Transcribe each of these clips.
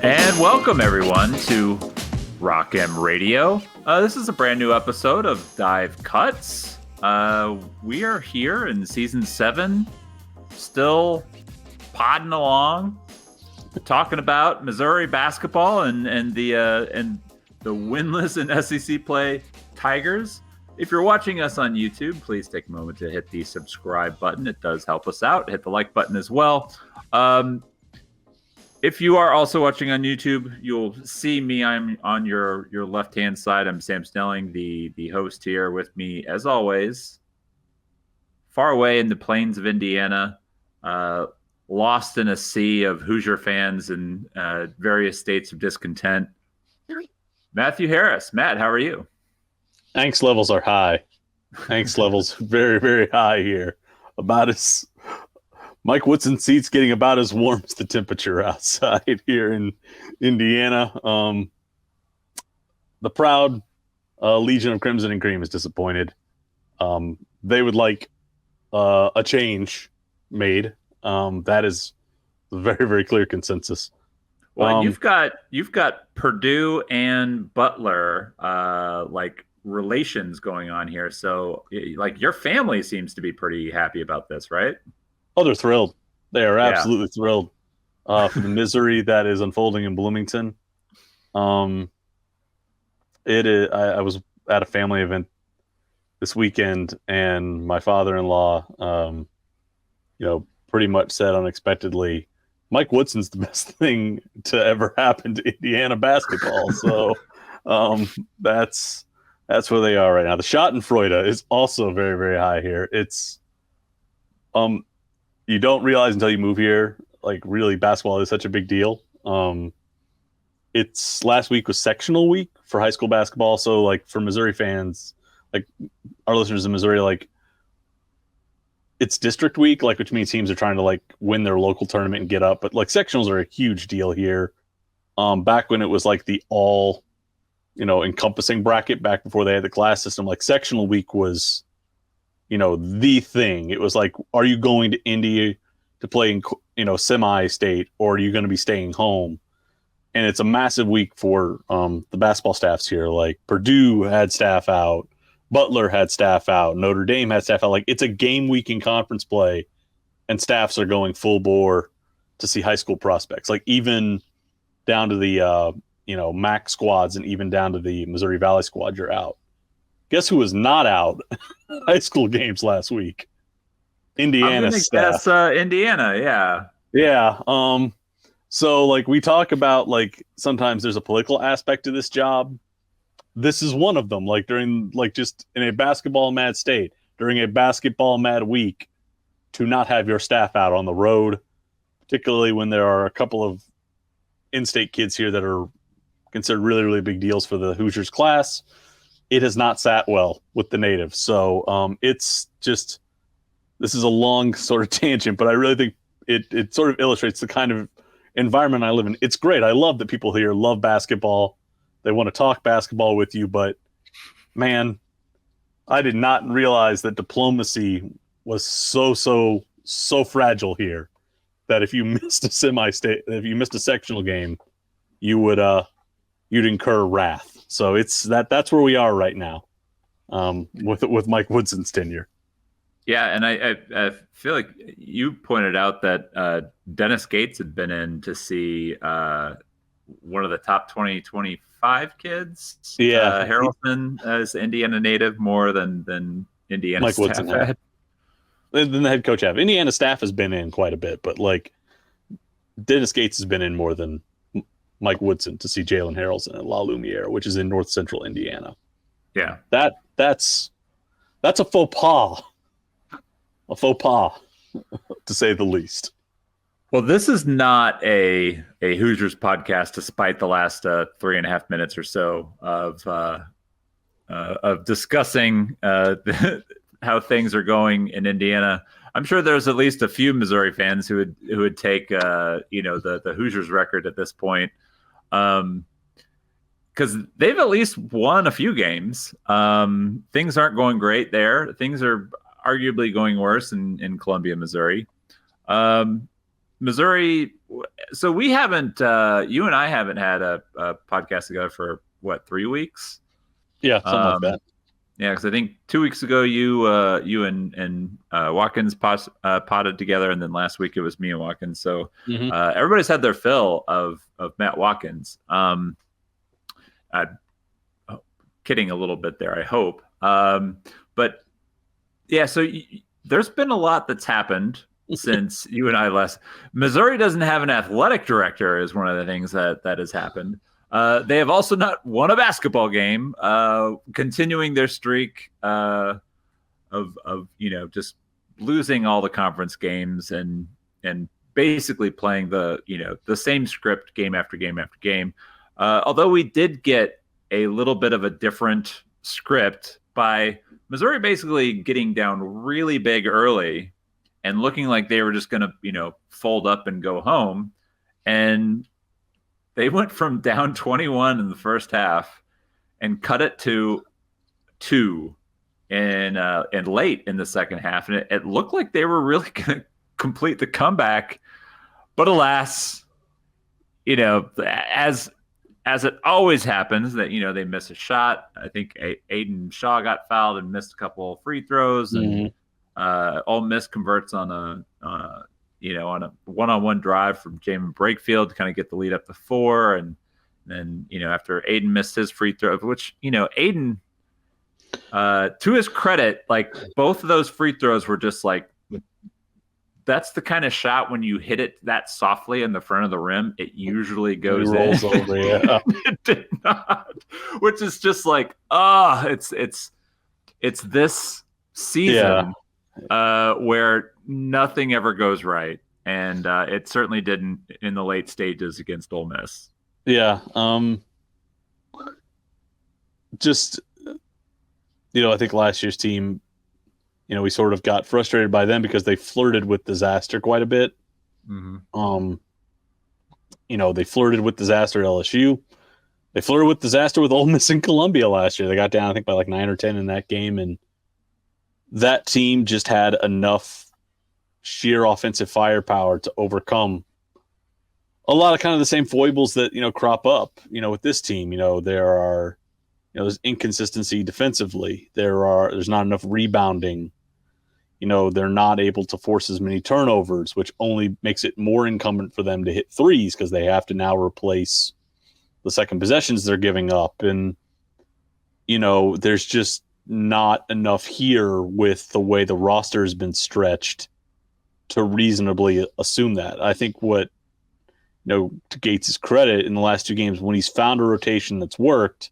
And welcome everyone to Rock M Radio. This is a brand new episode of Dive Cuts. We are here in season 7, still podding along, talking about Missouri basketball and the winless and SEC play Tigers. If you're watching us on YouTube, please take a moment to hit the subscribe button. It does help us out. Hit the like button as well. If you are also watching on YouTube, you'll see me. I'm on your left-hand side. I'm Sam Snelling, the host here. With me, as always, far away in the plains of Indiana, lost in a sea of Hoosier fans and various states of discontent, Matthew Harris. Matt, how are you? Angst levels are high. Angst levels very, very high here. About as Mike Woodson's seat's getting about as warm as the temperature outside here in Indiana. The proud Legion of Crimson and Cream is disappointed. They would like a change made. That is a very, very clear consensus. Well, you've got Purdue and Butler relations going on here, so your family seems to be pretty happy about this, right? Oh, they're thrilled. They are absolutely thrilled for the misery that is unfolding in Bloomington. It is. I was at a family event this weekend, and my father-in-law, pretty much said unexpectedly, Mike Woodson's the best thing to ever happen to Indiana basketball. So that's where they are right now. The Schadenfreude is also very, very high here. It's you don't realize until you move here, really basketball is such a big deal. It's last week was sectional week for high school basketball. So for Missouri fans, our listeners in Missouri, it's district week, which means teams are trying to win their local tournament and get up. But sectionals are a huge deal here. Back when it was the all, encompassing bracket, back before they had the class system, sectional week was, the thing. It was are you going to Indy to play in, semi-state, or are you going to be staying home? And it's a massive week for the basketball staffs here. Purdue had staff out, Butler had staff out, Notre Dame had staff out. It's a game week in conference play, and staffs are going full bore to see high school prospects. Even down to the MAC squads, and even down to the Missouri Valley squad, you're out. Guess who was not out? High school games last week. Indiana staff. Guess Indiana, yeah. Yeah. So we talk about sometimes there's a political aspect to this job. This is one of them. During just in a basketball mad state, during a basketball mad week, to not have your staff out on the road, particularly when there are a couple of in-state kids here that are considered really, really big deals for the Hoosiers class. It has not sat well with the natives. So it's just, this is a long sort of tangent, but I really think it sort of illustrates the kind of environment I live in. It's great. I love that people here love basketball. They want to talk basketball with you, but man, I did not realize that diplomacy was so fragile here, that if you missed a semi-state, if you missed a sectional game, you would you'd incur wrath. So it's that's where we are right now, with Mike Woodson's tenure. Yeah, and I feel like you pointed out that Dennis Gates had been in to see one of the top 2025 kids. Yeah, Harrelson as Indiana native more than Indiana Mike staff Woodson had. Than the head coach have. Indiana staff has been in quite a bit, but Dennis Gates has been in more than Mike Woodson to see Jalen Harrelson at La Lumiere, which is in north central Indiana. Yeah, that's a faux pas. A faux pas, to say the least. Well, this is not a Hoosiers podcast, despite the last 3.5 minutes or so of discussing how things are going in Indiana. I'm sure there's at least a few Missouri fans who would take the Hoosiers record at this point, because they've at least won a few games. Things aren't going great there. Things are arguably going worse in Columbia, Missouri. Missouri. So we haven't. You and I haven't had a podcast together for what, 3 weeks? Yeah, something like that. Yeah, because I think 2 weeks ago you and Watkins potted together, and then last week it was me and Watkins. So everybody's had their fill of Matt Watkins. Kidding a little bit there, I hope. But yeah, so there's been a lot that's happened since you and I last. Missouri doesn't have an athletic director is one of the things that has happened. They have also not won a basketball game, continuing their streak of just losing all the conference games and basically playing the same script game after game after game. Although we did get a little bit of a different script by Missouri basically getting down really big early and looking like they were just going to, fold up and go home. And they went from down 21 in the first half and cut it to 2 and late in the second half. And it looked like they were really going to complete the comeback. But alas, as it always happens, that they miss a shot. I think Aiden Shaw got fouled and missed a couple of free throws, and Ole Miss converts on a one-on-one drive from Jamin Brakefield to kind of get the lead up to 4, and then after Aiden missed his free throw, which Aiden, to his credit, like both of those free throws were just like. That's the kind of shot when you hit it that softly in the front of the rim, it usually goes rolls in. Over, yeah. It did not, which is just like, it's this season where nothing ever goes right, and it certainly didn't in the late stages against Ole Miss. Yeah, just I think last year's team. We sort of got frustrated by them because they flirted with disaster quite a bit. Mm-hmm. They flirted with disaster at LSU. They flirted with disaster with Ole Miss and Columbia last year. They got down, I think, by like 9 or 10 in that game, and that team just had enough sheer offensive firepower to overcome a lot of kind of the same foibles that crop up. With this team, there are there's inconsistency defensively. There's not enough rebounding. They're not able to force as many turnovers, which only makes it more incumbent for them to hit threes because they have to now replace the second possessions they're giving up. And, there's just not enough here with the way the roster has been stretched to reasonably assume that. I think what, to Gates' credit in the last 2 games, when he's found a rotation that's worked,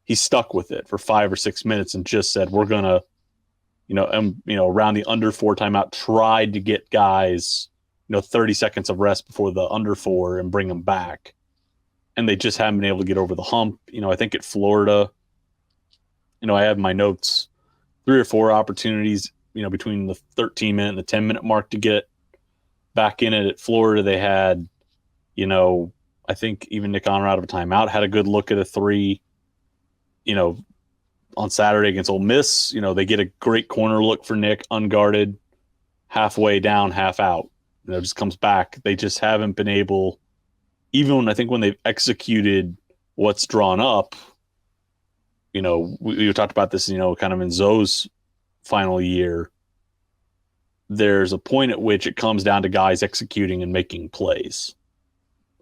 he's stuck with it for 5 or 6 minutes and just said, we're going to, around the under 4 timeout, tried to get guys, 30 seconds of rest before the under 4 and bring them back. And they just haven't been able to get over the hump. I think at Florida, I have my notes, 3 or 4 opportunities, between the 13-minute and the 10-minute mark to get back in it. At Florida, they had, I think even Nick Honor out of a timeout had a good look at a 3. On Saturday against Ole Miss, they get a great corner look for Nick, unguarded, halfway down, half out. It just comes back. They just haven't been able, even when they've executed what's drawn up, we talked about this, kind of in Zoe's final year. There's a point at which it comes down to guys executing and making plays.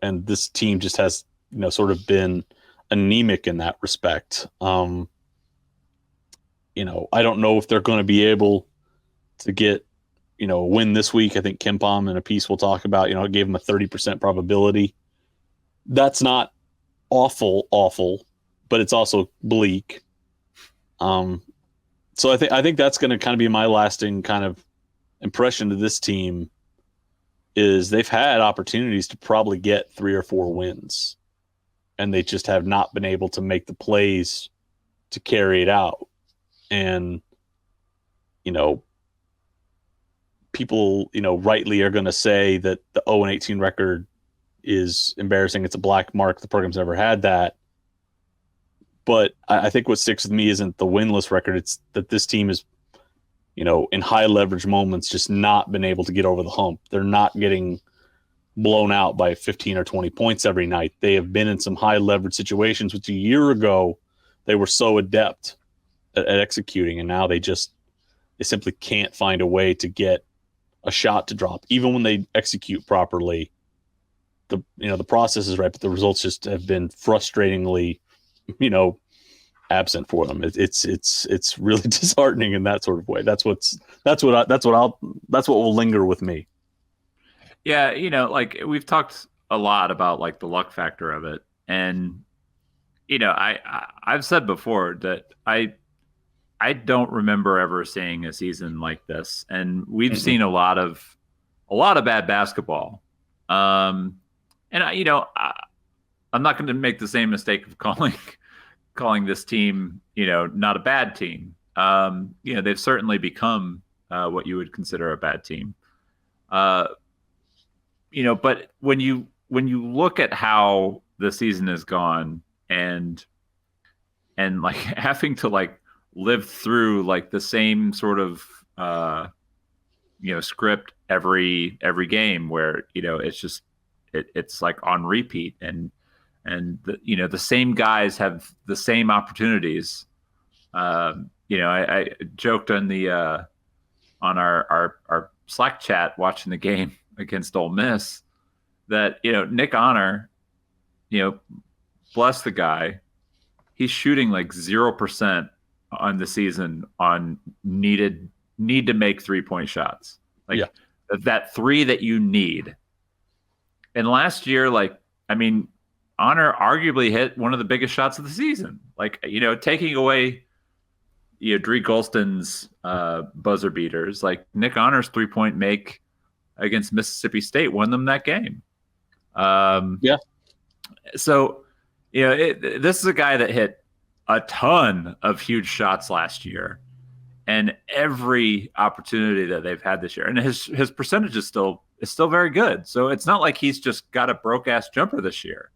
And this team just has, sort of been anemic in that respect. I don't know if they're going to be able to get, a win this week. I think Kempom in a piece we'll talk about, it gave them a 30% probability. That's not awful, but it's also bleak. So I think that's going to kind of be my lasting kind of impression of this team is they've had opportunities to probably get 3 or 4 wins, and they just have not been able to make the plays to carry it out. And, people, rightly are going to say that the 0-18 record is embarrassing. It's a black mark. The program's never had that. But I think what sticks with me isn't the winless record. It's that this team is, in high leverage moments, just not been able to get over the hump. They're not getting blown out by 15 or 20 points every night. They have been in some high leverage situations, which a year ago they were so adept at executing, and now they simply can't find a way to get a shot to drop. Even when they execute properly, the process is right, but the results just have been frustratingly, absent for them. It's really disheartening in that sort of way. That's what will linger with me. Yeah, like we've talked a lot about like the luck factor of it, and I've said before that I don't remember ever seeing a season like this, and we've seen a lot of bad basketball. And I'm not going to make the same mistake of calling this team, not a bad team. They've certainly become what you would consider a bad team. But when you look at how the season has gone and like having to like live through like the same sort of script every game where it's just it's like on repeat and the same guys have the same opportunities. I joked on the on our Slack chat watching the game against Ole Miss that Nick Honor, bless the guy, he's shooting like 0% on the season on need to make 3-point shots, like that three that you need. And last year, Honor arguably hit one of the biggest shots of the season. Like, taking away, Dree Golston's buzzer beaters, like Nick Honor's 3-point make against Mississippi State won them that game. So, this is a guy that hit a ton of huge shots last year, and every opportunity that they've had this year, and his percentage is still very good. So it's not like he's just got a broke ass jumper this year.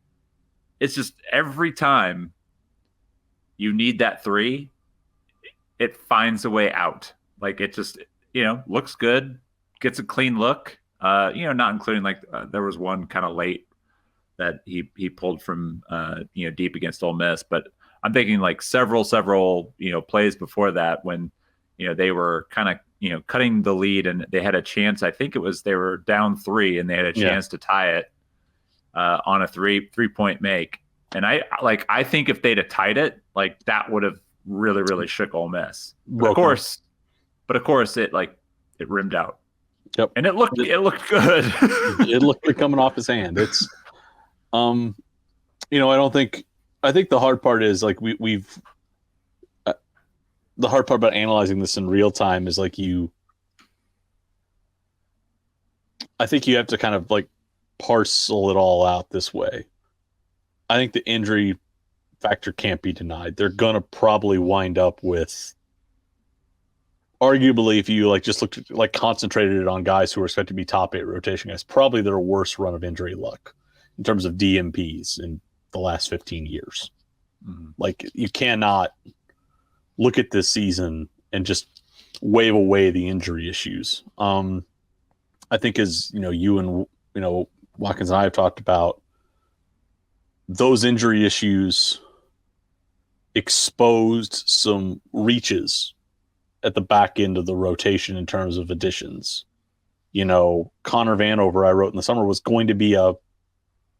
It's just every time you need that three, it finds a way out. Like it just, looks good, gets a clean look. Not including there was one kind of late that he pulled from deep against Ole Miss, but I'm thinking like several plays before that when they were kind of cutting the lead and they had a chance. I think it was they were down 3 and they had a chance to tie it on a 3-point make. And I think if they'd have tied it, like that would have really shook Ole Miss. But of course it rimmed out. Yep. And it looked good. It looked like coming off his hand. It's I think the hard part is like we've the hard part about analyzing this in real time is like I think you have to kind of like parcel it all out this way. I think the injury factor can't be denied. They're going to probably wind up with, arguably, if you just looked at, concentrated it on guys who are expected to be top 8 rotation guys, probably their worst run of injury luck in terms of DMPs in the last 15 years. Mm-hmm. You cannot look at this season and just wave away the injury issues. I think as you and Watkins and I have talked about, those injury issues exposed some reaches at the back end of the rotation in terms of additions. Connor Vanover, I wrote in the summer, was going to be a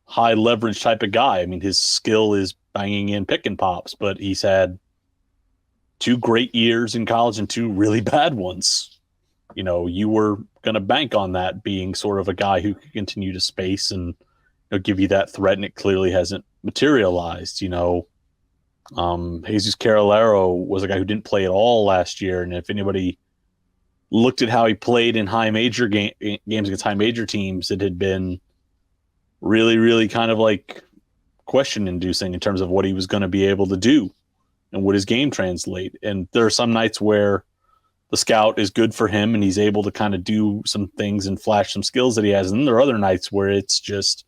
high leverage type of guy. I mean, his skill is banging in pick and pops, but he's had 2 great years in college and 2 really bad ones. You were going to bank on that being sort of a guy who could continue to space and give you that threat, and it clearly hasn't materialized. Jesus Carolero was a guy who didn't play at all last year, and if anybody looked at how he played in high major games against high major teams, it had been really kind of like question-inducing in terms of what he was going to be able to do and would his game translate. And there are some nights where the scout is good for him and he's able to kind of do some things and flash some skills that he has. And there are other nights where it's just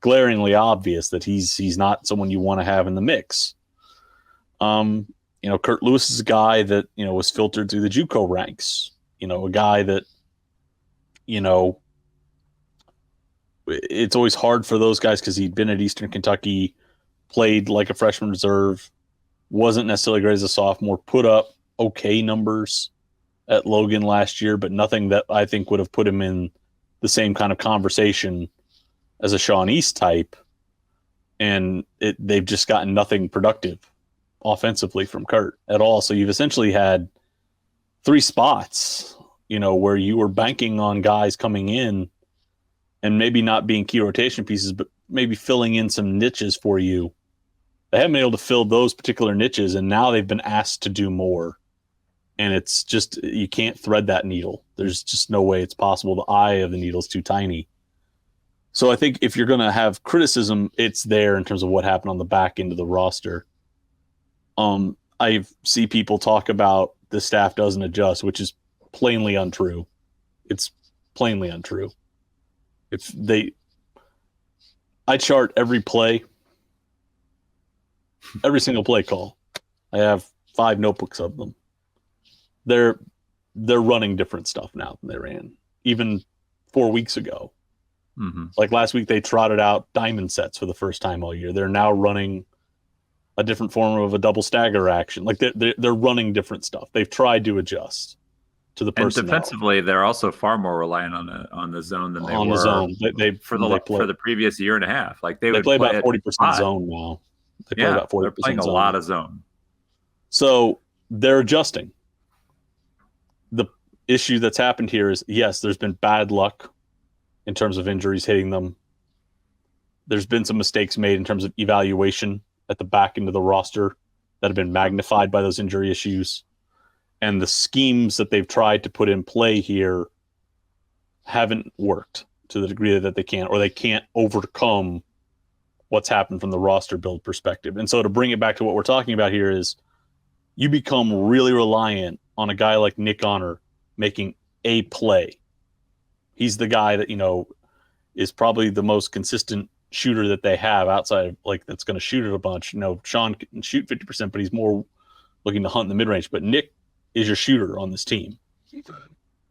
glaringly obvious that he's not someone you want to have in the mix. Kurt Lewis is a guy that, was filtered through the JUCO ranks, a guy that, it's always hard for those guys because he'd been at Eastern Kentucky, played like a freshman reserve, wasn't necessarily great as a sophomore, put up okay numbers at Logan last year, but nothing that I think would have put him in the same kind of conversation as a Sean East type. And they've just gotten nothing productive offensively from Kurt at all. So you've essentially had 3 spots, where you were banking on guys coming in and maybe not being key rotation pieces, but maybe filling in some niches for you. They haven't been able to fill those particular niches, and now they've been asked to do more. And it's just, you can't thread that needle. There's just no way it's possible. The eye of the needle is too tiny. So I think if you're going to have criticism, it's there in terms of what happened on the back end of the roster. I see people talk about the staff doesn't adjust, which is plainly untrue. It's plainly untrue. I chart every play, every single play call. I have 5 notebooks of them. They're running different stuff now than they ran even 4 weeks ago. Mm-hmm. Like last week, they trotted out diamond sets for the first time all year. They're now running a different form of a double stagger action. Like they're running different stuff. They've tried to adjust to the personnel. And defensively, they're also far more reliant on the zone than they were on the zone. For the previous year and a half. Like they would play about 40% zone now. They play about 40%. They're playing a lot of zone. So they're adjusting. The issue that's happened here is, yes, there's been bad luck in terms of injuries hitting them. There's been some mistakes made in terms of evaluation at the back end of the roster that have been magnified by those injury issues. And the schemes that they've tried to put in play here haven't worked to the degree that they can, or they can't overcome what's happened from the roster build perspective. And so to bring it back to what we're talking about here is you become really reliant on a guy like Nick Honor making a play. He's the guy that, is probably the most consistent shooter that they have outside of that's going to shoot it a bunch. Sean can shoot 50%, but he's more looking to hunt in the mid-range. But Nick is your shooter on this team.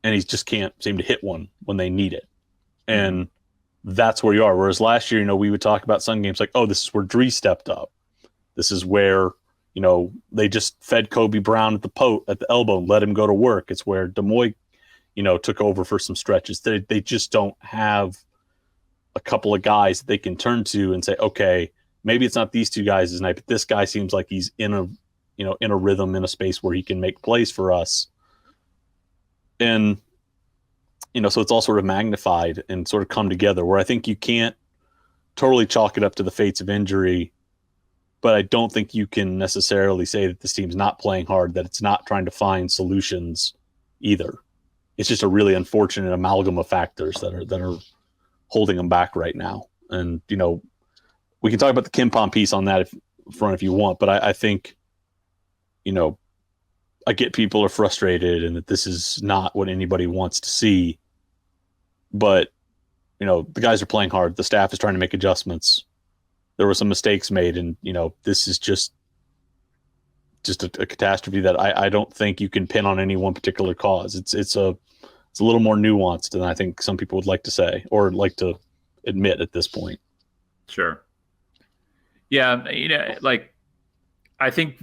And he just can't seem to hit one when they need it. And that's where you are. Whereas last year, we would talk about some games like, oh, this is where Dree stepped up. This is where, they just fed Kobe Brown at the elbow and let him go to work. It's where Demoy, took over for some stretches. They just don't have a couple of guys that they can turn to and say, okay, maybe it's not these 2 guys this night, but this guy seems like he's in a rhythm, in a space where he can make plays for us. And, so it's all sort of magnified and sort of come together where I think you can't totally chalk it up to the fates of injury, but I don't think you can necessarily say that this team's not playing hard, that it's not trying to find solutions either. It's just a really unfortunate amalgam of factors that are holding them back right now. And, we can talk about the Kimpom piece on that if you want, but I think, I get people are frustrated and that this is not what anybody wants to see. But, the guys are playing hard. The staff is trying to make adjustments. There were some mistakes made, and, this is just a catastrophe that I don't think you can pin on any one particular cause. It's a little more nuanced than I think some people would like to say or like to admit at this point. Sure. Yeah, I think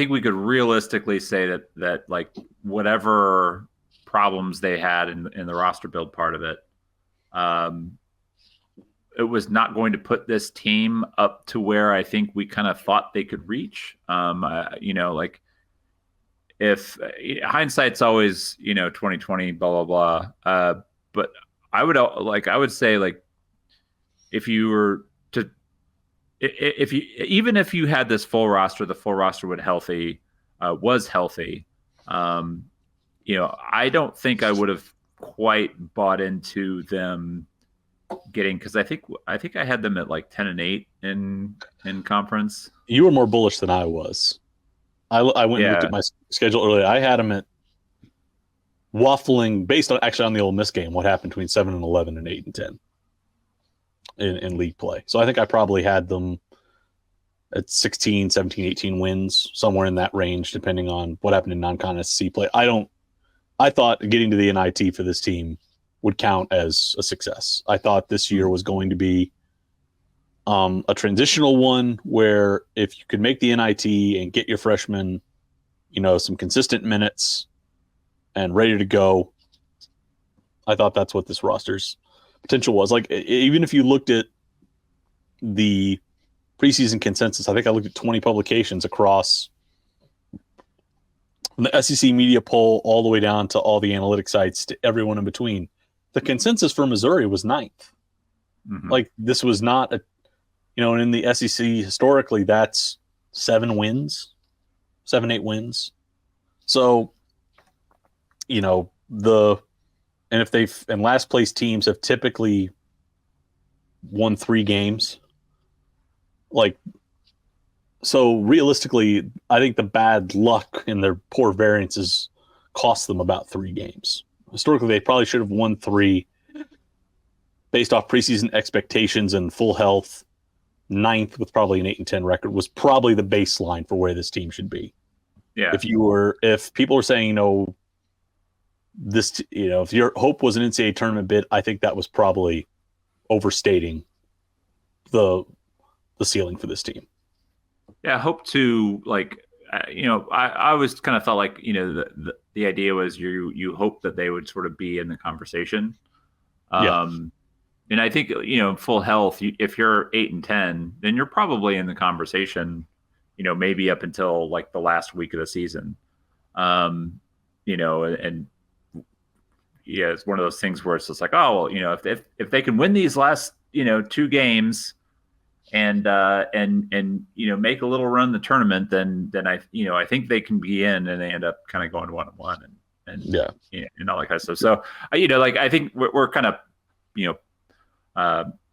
we could realistically say that whatever problems they had in the roster build part of it, it was not going to put this team up to where I think we kind of thought they could reach. If hindsight's always 2020, blah blah blah. But I would say if you were to, even if you had this full roster, the full roster was healthy. I don't think I would have quite bought into them getting, because I think I had them at 10-8 in conference. You were more bullish than I was. I went and looked at my schedule earlier. I had them at waffling based on the Ole Miss game, what happened between 7-11 and 8-10 in league play. So I think I probably had them at 16, 17, 18 wins, somewhere in that range, depending on what happened in non-con SEC play. I thought getting to the NIT for this team would count as a success. I thought this year was going to be a transitional one where if you could make the NIT and get your freshmen, some consistent minutes and ready to go, I thought that's what this roster's potential was. Like, even if you looked at the preseason consensus, I think I looked at 20 publications across from the SEC media poll all the way down to all the analytic sites to everyone in between. The consensus for Missouri was 9th. Mm-hmm. Like, this was not and in the SEC historically, that's 7, 8 wins. So, and last place teams have typically won 3 games. Like, so realistically, I think the bad luck and their poor variances cost them about 3 games. Historically, they probably should have won 3 based off preseason expectations and full health. 9th with probably an 8-10 record was probably the baseline for where this team should be. Yeah. If people were saying, if your hope was an NCAA tournament bid, I think that was probably overstating the ceiling for this team. Yeah, I hope to I always kind of felt like the idea was you hope that they would sort of be in the conversation. And I think full health, if you're 8-10, then you're probably in the conversation. Maybe up until like the last week of the season. And yeah, it's one of those things where it's just like, oh well, if they can win these last 2 games and make a little run in the tournament, then I think they can be in, and they end up kind of going 1-1 and all that kind of stuff. So I think we're kind of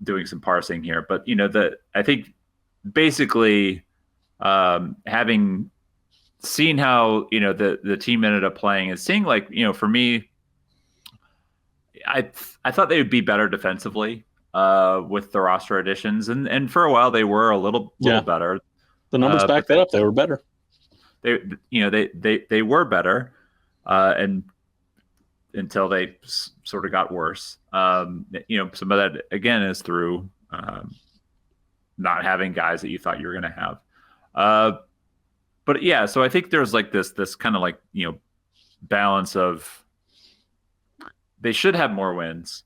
doing some parsing here, but I think basically having seen how the team ended up playing and seeing for me, I thought they would be better defensively with the roster additions, and for a while they were a little better. The numbers back that up. They were better. They were better, and until they sort of got worse. Some of that again is through not having guys that you thought you were going to have. But yeah, so I think there's like this kind of balance of they should have more wins.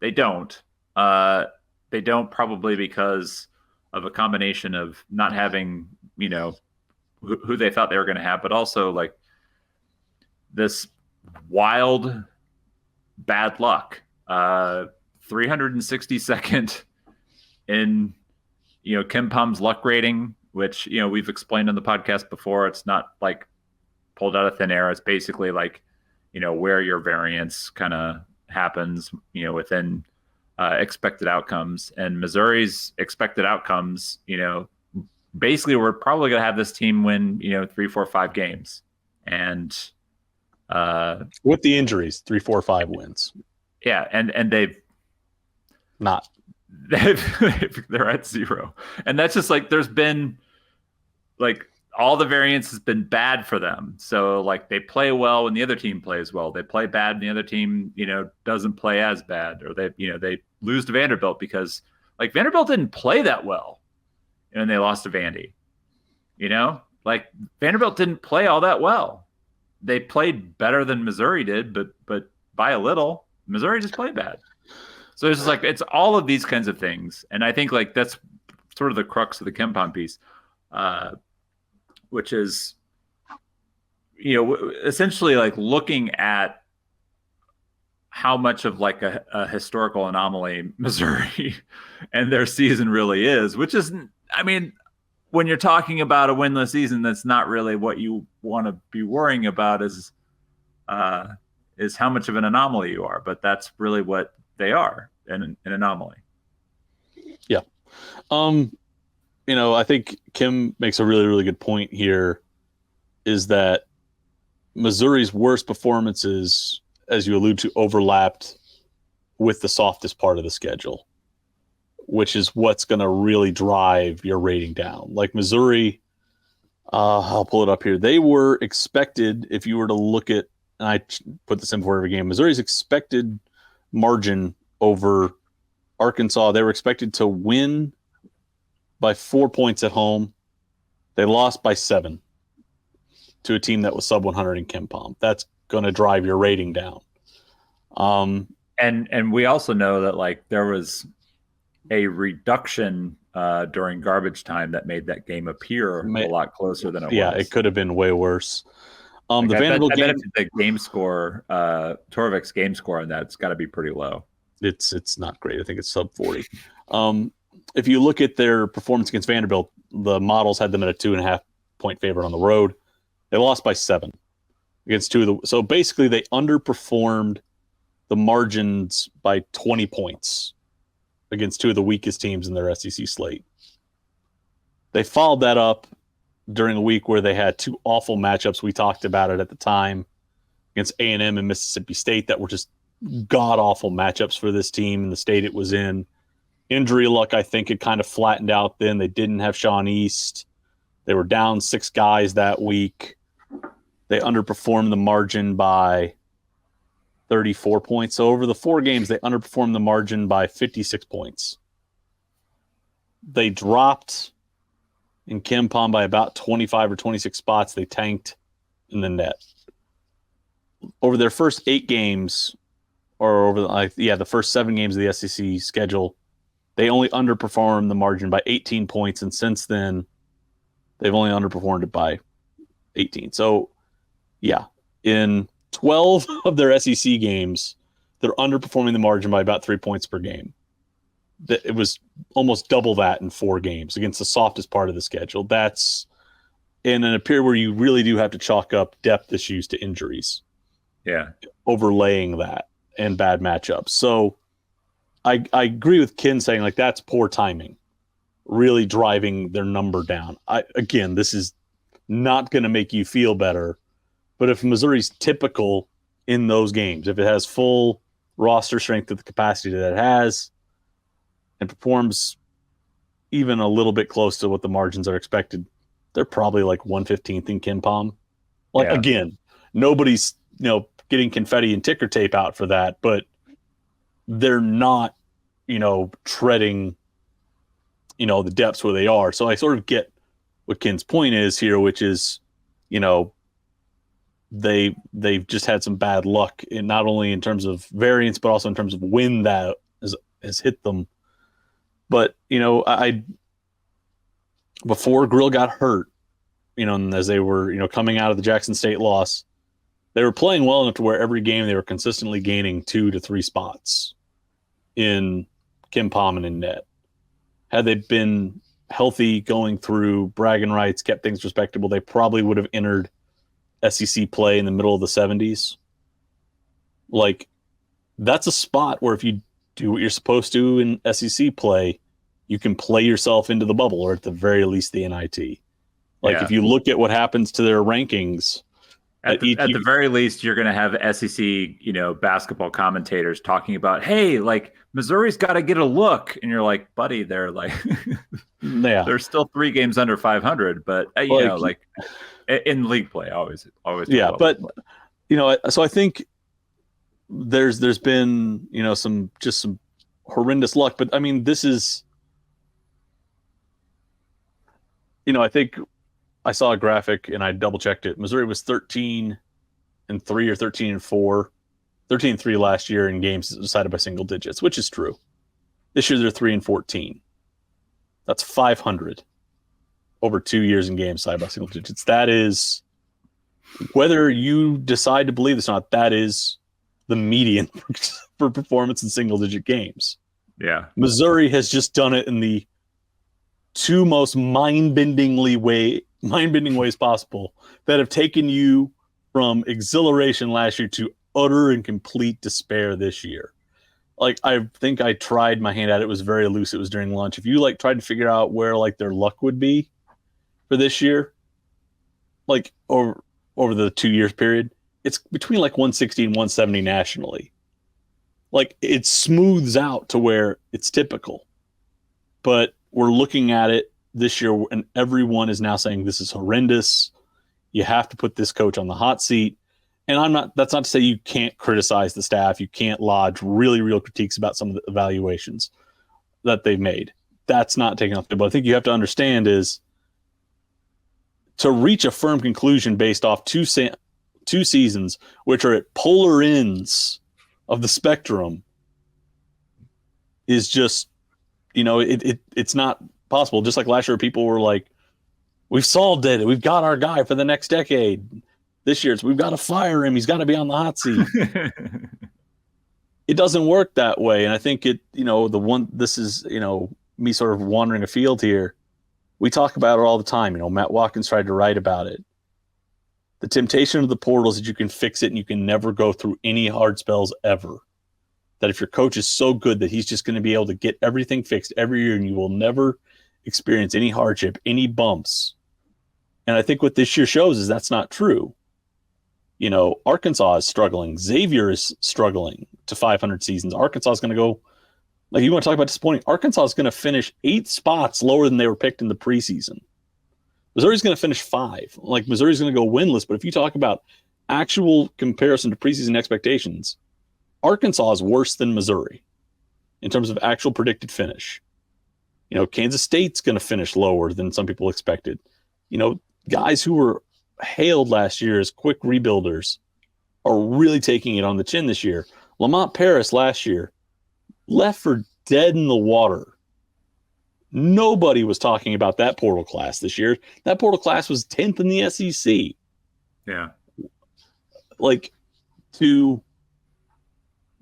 They don't. They don't, probably because of a combination of not having, who they thought they were going to have, but also like this wild bad luck. 362nd in, Ken Palm's luck rating, which, we've explained on the podcast before. It's not like pulled out of thin air. It's basically like, where your variance kind of happens, within expected outcomes. And Missouri's expected outcomes, basically we're probably going to have this team win, 3, 4, 5 games. And with the injuries, 3, 4, 5 wins. Yeah. And they've not. They're at 0. And that's just like, there's been like all the variance has been bad for them. So like they play well when the other team plays well. They play bad when the other team, doesn't play as bad, or they lose to Vanderbilt because like Vanderbilt didn't play that well and they lost to Vandy. Like Vanderbilt didn't play all that well. They played better than Missouri did, but by a little. Missouri just played bad. So it's just like, it's all of these kinds of things. And I think like that's sort of the crux of the KenPom piece, which is, essentially like looking at how much of like a historical anomaly Missouri and their season really is, which is, I mean, when you're talking about a winless season, that's not really what you want to be worrying about is how much of an anomaly you are, but that's really what they are, an anomaly. Yeah. I think Kim makes a really, really good point here, is that Missouri's worst performances, as you allude to, overlapped with the softest part of the schedule, which is what's going to really drive your rating down. Like Missouri, I'll pull it up here. They were expected, if you were to look at, and I put this in before every game, Missouri's expected margin over Arkansas. They were expected to win by 4 points at home. They lost by 7 to a team that was sub 100 in KenPom. That's going to drive your rating down. And we also know that like there was a reduction during garbage time that made that game appear a lot closer than it was. Yeah, it could have been way worse. Like The Vanderbilt game, the game score, Torvik's game score on that's got to be pretty low. It's not great. I think it's sub 40. If you look at their performance against Vanderbilt, the models had them at a 2.5 point favorite on the road. They lost by 7 against 2 of the. So basically, they underperformed the margins by 20 points against 2 of the weakest teams in their SEC slate. They followed that up during a week where they had 2 awful matchups. We talked about it at the time against A&M and Mississippi State that were just god-awful matchups for this team and the state it was in. Injury luck, I think, had kind of flattened out then. They didn't have Sean East. They were down 6 guys that week. They underperformed the margin by 34 points. So over the 4 games, they underperformed the margin by 56 points. They dropped in KenPom by about 25 or 26 spots. They tanked in the net. Over their first 8 games, or over the first 7 games of the SEC schedule, they only underperformed the margin by 18 points, and since then, they've only underperformed it by 18. So, yeah, in 12 of their SEC games, they're underperforming the margin by about 3 points per game. It was almost double that in 4 games against the softest part of the schedule. That's in a period where you really do have to chalk up depth issues to injuries. Yeah. Overlaying that and bad matchups. So I agree with Ken saying like that's poor timing, really driving their number down. Again, this is not going to make you feel better, but if Missouri's typical in those games, if it has full roster strength at the capacity that it has and performs even a little bit close to what the margins are expected, they're probably like 115th in KenPom. Like, again, nobody's, getting confetti and ticker tape out for that, but they're not, treading, the depths where they are. So I sort of get what Ken's point is here, which is, they've just had some bad luck, in not only in terms of variance, but also in terms of when that has hit them. But, before Grill got hurt, and as they were, coming out of the Jackson State loss, they were playing well enough to where every game they were consistently gaining 2 to 3 spots in KenPom and in net. Had they been healthy going through bragging rights, kept things respectable, they probably would have entered SEC play in the middle of the 70s. Like, that's a spot where if you do what you're supposed to in SEC play, you can play yourself into the bubble, or at the very least the NIT. Like, if you look at what happens to their rankings, at the very least, you're going to have SEC, basketball commentators talking about, hey, like Missouri's got to get a look, and you're like, buddy, they're like, they're still 3 games under 500, but in league play, always. Yeah, but so I think there's been some horrendous luck, but I mean, this is, I think I saw a graphic and I double checked it. Missouri was 13-3 or 13-4, 13-3 last year in games decided by single digits, which is true. This year they're 3-14. That's 500 over 2 years in games decided by single digits. That is, whether you decide to believe this or not, that is the median for performance in single digit games. Yeah. Missouri has just done it in the 2 most mind-bending ways possible that have taken you from exhilaration last year to utter and complete despair this year. Like, I think I tried my hand at it. It was very loose. It was during lunch. If you tried to figure out where their luck would be for this year, over the 2 years period, it's between 160 and 170 nationally. It smooths out to where it's typical, but we're looking at it this year, and everyone is now saying this is horrendous. You have to put this coach on the hot seat. And that's not to say you can't criticize the staff. You can't lodge really real critiques about some of the evaluations that they've made. That's not taken off. But I think you have to understand is to reach a firm conclusion based off two seasons, which are at polar ends of the spectrum, is just, it's not possible. Just like last year, people were like, we've solved it. We've got our guy for the next decade. This year, we've got to fire him. He's got to be on the hot seat. It doesn't work that way. And I think this is, me sort of wandering afield here. We talk about it all the time. Matt Watkins tried to write about it. The temptation of the portal is that you can fix it and you can never go through any hard spells ever. That if your coach is so good that he's just going to be able to get everything fixed every year and you will never experience any hardship, any bumps. And I think what this year shows is that's not true. Arkansas is struggling. Xavier is struggling to 500 seasons. Arkansas is going to go, like, you want to talk about disappointing. Arkansas is going to finish 8 spots lower than they were picked in the preseason. Missouri's going to finish 5. Like, Missouri's going to go winless. But if you talk about actual comparison to preseason expectations, Arkansas is worse than Missouri in terms of actual predicted finish. Kansas State's going to finish lower than some people expected. Guys who were hailed last year as quick rebuilders are really taking it on the chin this year. Lamont Paris last year left for dead in the water. Nobody was talking about that portal class this year. That portal class was 10th in the SEC. Yeah.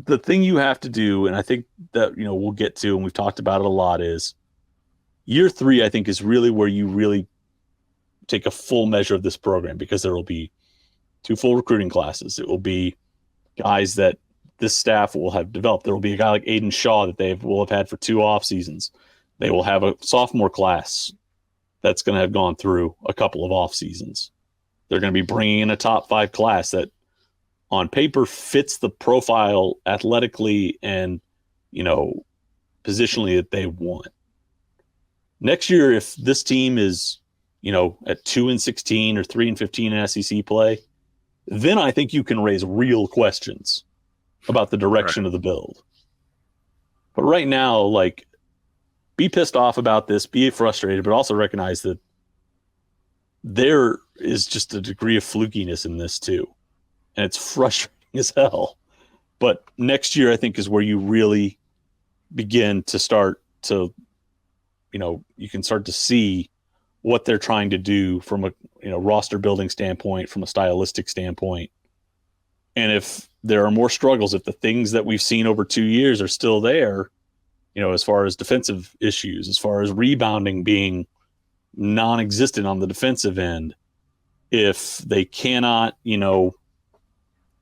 The thing you have to do, and I think that, we'll get to, and we've talked about it a lot, is year 3, I think, is really where you really take a full measure of this program, because there will be 2 full recruiting classes. It will be guys that this staff will have developed. There will be a guy like Aiden Shaw that they will have had for 2 off seasons. They will have a sophomore class that's going to have gone through a couple of off seasons. They're going to be bringing in a top 5 class that on paper fits the profile athletically and, positionally that they want. Next year, if this team is, at 2-16 or 3-15 in SEC play, then I think you can raise real questions about the direction of the build. But right now, be pissed off about this, be frustrated, but also recognize that there is just a degree of flukiness in this too. And it's frustrating as hell. But next year, I think, is where you really begin to start to, you can start to see what they're trying to do from a roster building standpoint, from a stylistic standpoint. And if there are more struggles, if the things that we've seen over 2 years are still there, as far as defensive issues, as far as rebounding being non-existent on the defensive end, if they cannot,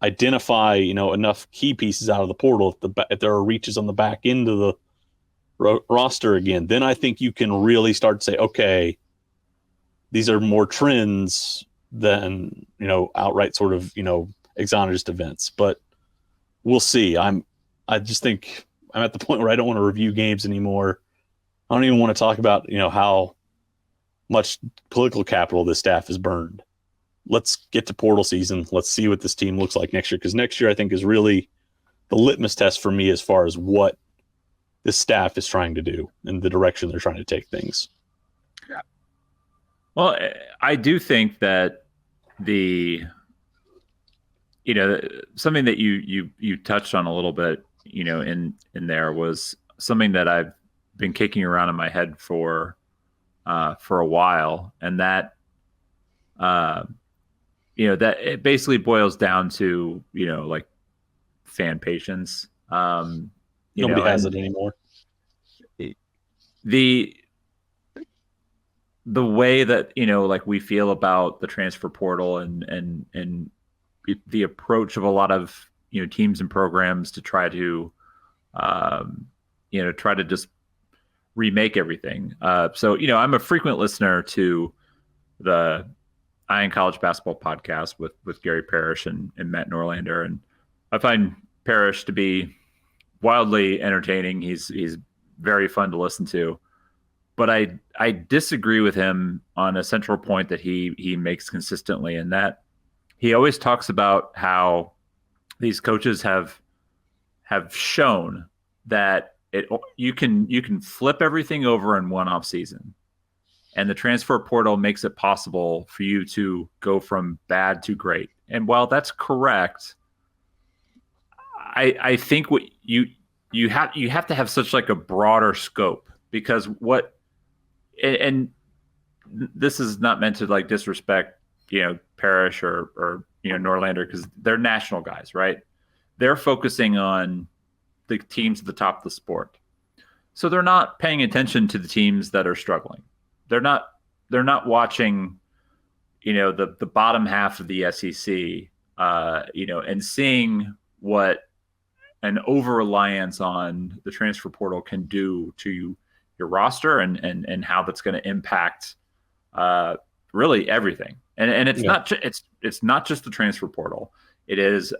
identify, enough key pieces out of the portal, if there are reaches on the back end of the roster again, then I think you can really start to say, okay, these are more trends than, outright sort of, exogenous events. But we'll see. I just think I'm at the point where I don't want to review games anymore. I don't even want to talk about, how much political capital this staff has burned. Let's get to portal season. Let's see what this team looks like next year. Because next year, I think, is really the litmus test for me as far as what this staff is trying to do and the direction they're trying to take things. Yeah. Well, I do think that something that you touched on a little bit, in there was something that I've been kicking around in my head for a while, and that that it basically boils down to fan patience. Nobody has it anymore. The way that we feel about the transfer portal and the approach of a lot of teams and programs to try to just remake everything. So I'm a frequent listener to the Iron College Basketball podcast with Gary Parrish and Matt Norlander, and I find Parrish to be wildly entertaining. He's very fun to listen to, but I disagree with him on a central point that he makes consistently, and that he always talks about how these coaches have shown that you can flip everything over in one off season, and the transfer portal makes it possible for you to go from bad to great. And while that's correct, I think what you have to have such like a broader scope, because what and this is not meant to like disrespect Parrish or Norlander, because they're national guys, right? They're focusing on the teams at the top of the sport, so they're not paying attention to the teams that are struggling. They're not watching the bottom half of the SEC, and seeing what an over-reliance on the transfer portal can do to your roster, and how that's going to impact really everything. And it's it's not just the transfer portal. It is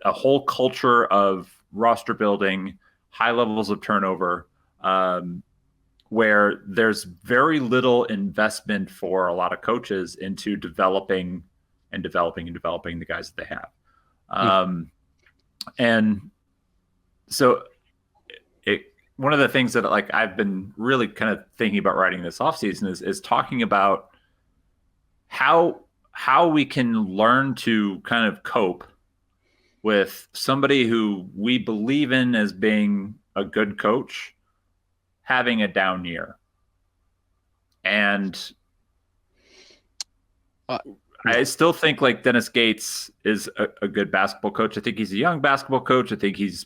a whole culture of roster building, high levels of turnover, where there's very little investment for a lot of coaches into developing the guys that they have. And so one of the things that like I've been really kind of thinking about writing this offseason is talking about how we can learn to kind of cope with somebody who we believe in as being a good coach having a down year. And I still think like Dennis Gates is a good basketball coach. I think he's a young basketball coach. I think he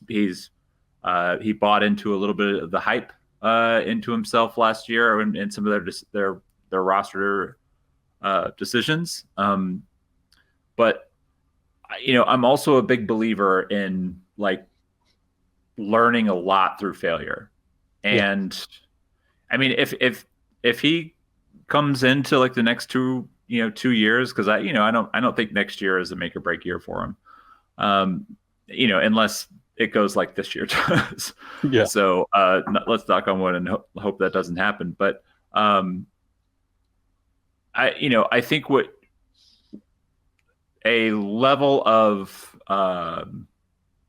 bought into a little bit of the hype into himself last year in some of their roster decisions. But I'm also a big believer in like learning a lot through failure. And I mean, if he comes into like the next 2 years, because I don't think next year is a make or break year for him. Unless it goes like this year does. Yeah. So let's knock on wood and hope that doesn't happen. But I think what a level of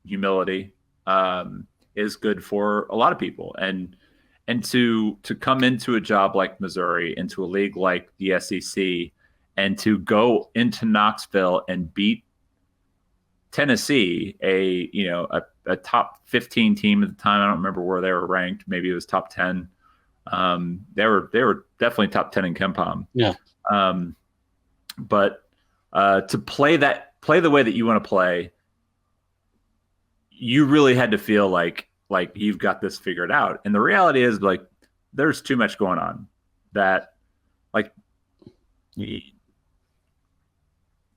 humility is good for a lot of people, and to come into a job like Missouri, into a league like the SEC, and to go into Knoxville and beat Tennessee, a top 15 team at the time. I don't remember where they were ranked. Maybe it was top 10. They were definitely top 10 in KenPom. Yeah. But to play the way that you want to play, you really had to feel like you've got this figured out. And the reality is, like, there's too much going on that, like,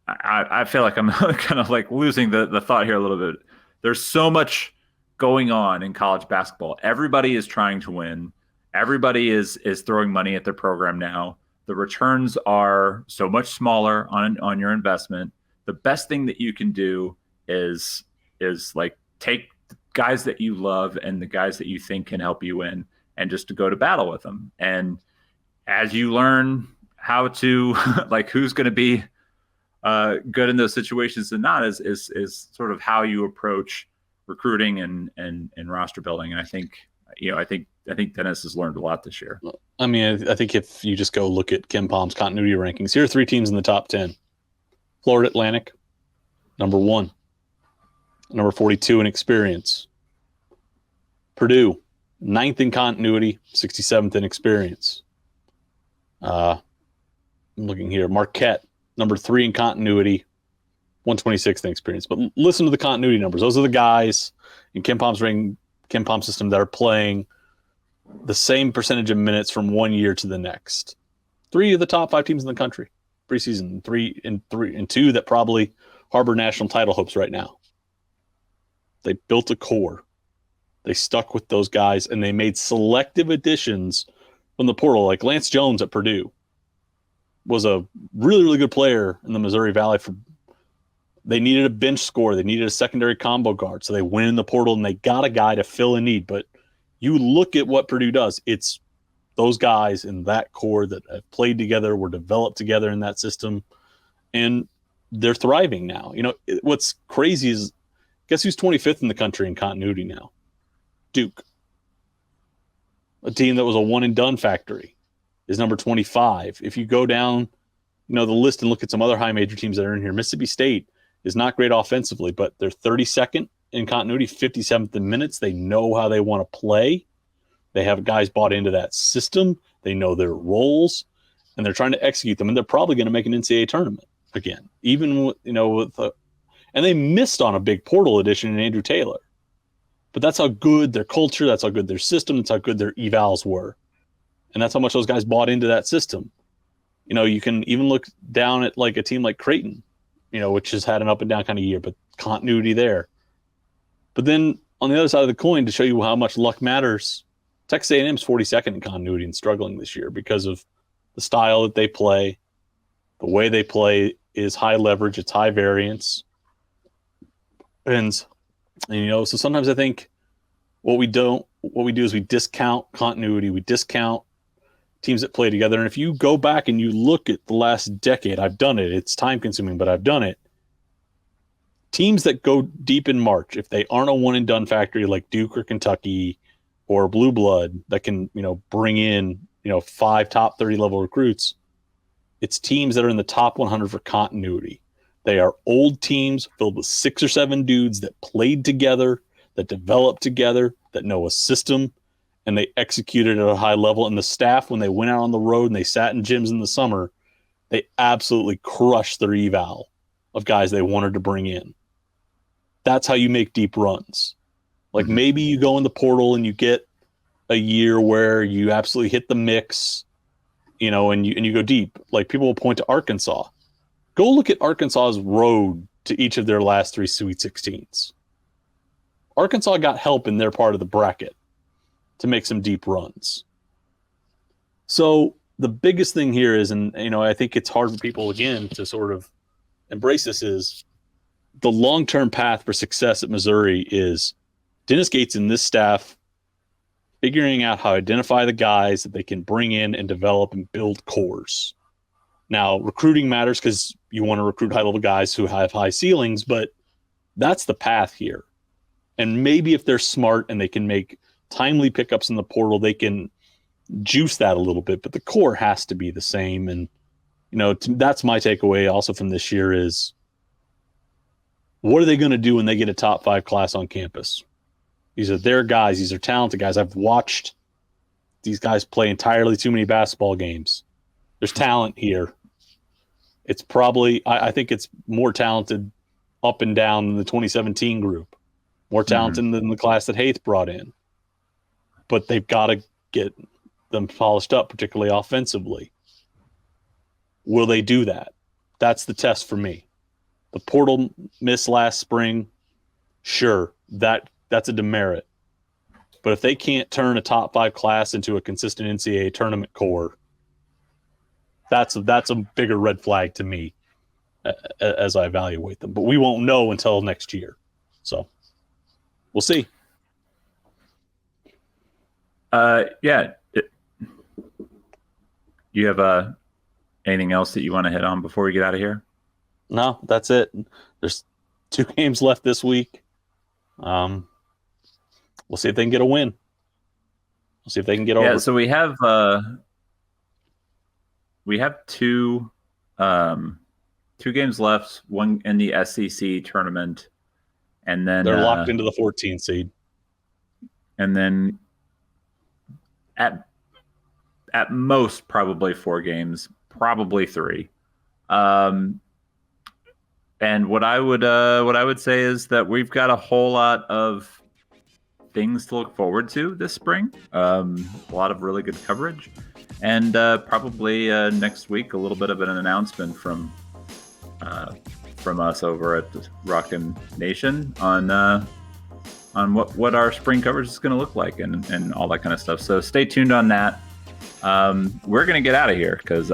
I feel like I'm kind of like losing the thought here a little bit. There's so much going on in college basketball. Everybody is trying to win. Everybody is throwing money at their program now. The returns are so much smaller on your investment. The best thing that you can do is like take the guys that you love and the guys that you think can help you win, and just to go to battle with them. And as you learn how to like who's going to be good in those situations and not, is sort of how you approach recruiting and roster building. And I think Dennis has learned a lot this year. I mean, I think if you just go look at KenPom's continuity rankings, here are 3 teams in the top 10. Florida Atlantic, number 1. Number 42 in experience. Purdue, 9th in continuity, 67th in experience. I'm looking here. Marquette, number 3 in continuity, 126th in experience. But listen to the continuity numbers. Those are the guys in KenPom system that are playing the same percentage of minutes from one year to the next. 3 of the top 5 teams in the country preseason, 3 and 2 that probably harbor national title hopes right now. They built a core. They stuck with those guys, and they made selective additions from the portal. Like Lance Jones at Purdue was a really, really good player in the Missouri Valley. They needed a bench scorer. They needed a secondary combo guard. So they went in the portal and they got a guy to fill a need. But you look at what Purdue does. It's those guys in that core that have played together, were developed together in that system. And they're thriving now. What's crazy is, guess who's 25th in the country in continuity now? Duke. A team that was a one and done factory is number 25. If you go down, the list and look at some other high major teams that are in here, Mississippi State is not great offensively, but they're 32nd in continuity, 57th in minutes. They know how they want to play. They have guys bought into that system. They know their roles, and they're trying to execute them. And they're probably going to make an NCAA tournament again, even and they missed on a big portal addition in Andrew Taylor. But that's how good their culture, that's how good their system, that's how good their evals were. And that's how much those guys bought into that system. You can even look down at like a team like Creighton, which has had an up and down kind of year, but continuity there. But then on the other side of the coin, to show you how much luck matters, Texas A&M is 42nd in continuity and struggling this year because of the style that they play. The way they play is high leverage, it's high variance. And so sometimes I think what we do is we discount continuity, we discount teams that play together. And if you go back and you look at the last decade, I've done it. It's time consuming, but I've done it. Teams that go deep in March, if they aren't a one and done factory like Duke or Kentucky or Blue Blood that can, bring in, 5 top 30 level recruits, it's teams that are in the top 100 for continuity. They are old teams filled with 6 or 7 dudes that played together, that developed together, that know a system, and they executed at a high level. And the staff, when they went out on the road and they sat in gyms in the summer, they absolutely crushed their eval of guys they wanted to bring in. That's how you make deep runs. Like maybe you go in the portal and you get a year where you absolutely hit the mix, and you go deep. Like people will point to Arkansas. Go look at Arkansas's road to each of their last 3 Sweet 16s. Arkansas got help in their part of the bracket to make some deep runs. So the biggest thing here is, and I think it's hard for people again to sort of embrace this, is the long-term path for success at Missouri is Dennis Gates and this staff figuring out how to identify the guys that they can bring in and develop and build cores. Now, recruiting matters because you want to recruit high-level guys who have high ceilings, but that's the path here. And maybe if they're smart and they can make timely pickups in the portal, they can juice that a little bit, but the core has to be the same. And, that's my takeaway also from this year is, what are they going to do when they get a top 5 class on campus? These are their guys. These are talented guys. I've watched these guys play entirely too many basketball games. There's talent here. It's probably, I think it's more talented up and down than the 2017 group. More talented than the class that Haith brought in. But they've got to get them polished up, particularly offensively. Will they do that? That's the test for me. The portal miss last spring, sure, that's a demerit. But if they can't turn a top 5 class into a consistent NCAA tournament core, that's a bigger red flag to me as I evaluate them. But we won't know until next year. So we'll see. Yeah. You have anything else that you want to hit on before we get out of here? No, that's it. There's 2 games left this week. We'll see if they can get a win. We'll see if they can get over. Yeah, so we have 2 games left, one in the SEC tournament, and then they're locked into the 14th seed. And then at most probably 4 games, probably 3. And what I would say is that we've got a whole lot of things to look forward to this spring. A lot of really good coverage, and probably next week a little bit of an announcement from us over at the Rockin' Nation on what our spring coverage is going to look like and all that kind of stuff. So stay tuned on that. We're going to get out of here because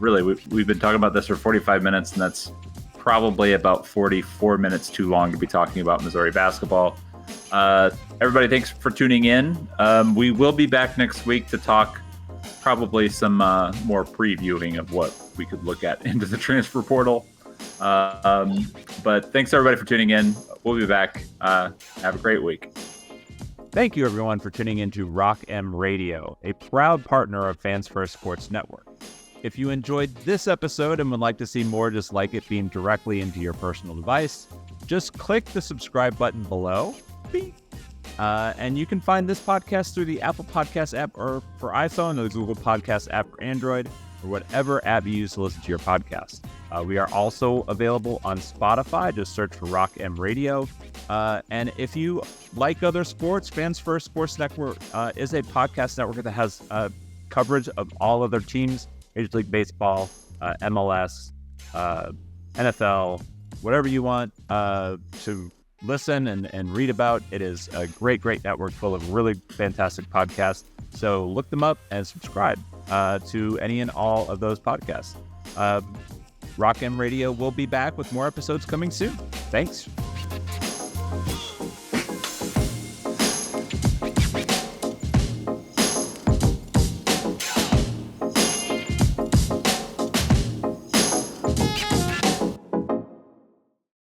we've been talking about this for 45 minutes, and that's probably about 44 minutes too long to be talking about Missouri basketball. Everybody, thanks for tuning in. We will be back next week to talk probably some more previewing of what we could look at into the transfer portal. But thanks everybody for tuning in. We'll be back. Have a great week. Thank you, everyone, for tuning into Rock M Radio, a proud partner of Fans First Sports Network. If you enjoyed this episode and would like to see more just like it beamed directly into your personal device, just click the subscribe button below. Beep. And you can find this podcast through the Apple Podcast app or for iPhone, or the Google Podcast app for Android, or whatever app you use to listen to your podcast. We are also available on Spotify. Just search for Rock M Radio. And if you like other sports, Fans First Sports Network is a podcast network that has coverage of all other teams, Major League Baseball, MLS, NFL, whatever you want to listen and read about. It is a great network full of really fantastic podcasts. So look them up and subscribe to any and all of those podcasts. Rock M Radio will be back with more episodes coming soon. Thanks.